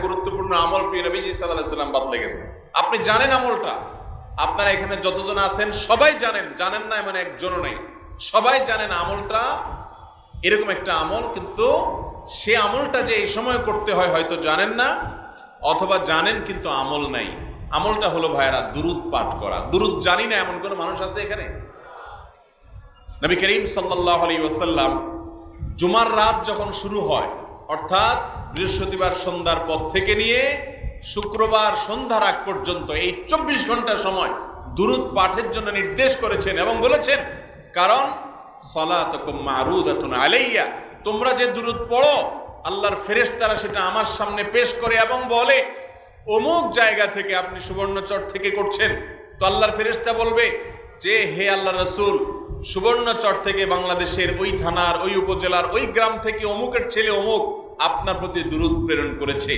গুরুত্বপূর্ণ আমল প্রিয় নবীজি সাল্লাল্লাহু আলাইহি ওয়াসাল্লাম বদলে গেছে। আপনি জানেন আমলটা, আপনারা এখানে যতজন আছেন সবাই জানেন, জানেন না এমন একজনও নেই, সবাই জানেন আমলটা এরকম একটা আমল, কিন্তু সে আমলটা যে এই সময় করতে হয় হয়তো জানেন না, অথবা জানেন কিন্তু আমল নাই। আমলটা হলো ভাইয়েরা দুরূদ পাঠ করা। দুরূদ জানি না এমন কোন মানুষ আছে এখানে? নবী করিম সাল্লাল্লাহু আলাইহি ওয়াসাল্লাম জুমার রাত যখন শুরু হয়, অর্থাৎ বৃহস্পতিবার সন্ধ্যার পর থেকে নিয়ে শুক্রবার সন্ধ্যার আগ পর্যন্ত এই 24 ঘন্টা সময় দুরূদ পাঠের জন্য নির্দেশ করেছেন এবং বলেছেন, কারণ সালাতুকুম মারুদাতুন আলাইয়া, তোমরা যে দুরূদ পড়ো আল্লাহর ফেরেশতারা সেটা আমার সামনে পেশ করে এবং বলে অমুক জায়গা থেকে আপনি সুবর্ণচর থেকে করছেন, তো আল্লাহর ফেরেশতা বলবে যে হে আল্লাহর রাসূল, সুবর্ণচর থেকে বাংলাদেশের ওই থানার ওই উপজেলার ওই গ্রাম থেকে অমুকের ছেলে অমুক আপনার প্রতি দুরূদ প্রেরণ করেছে।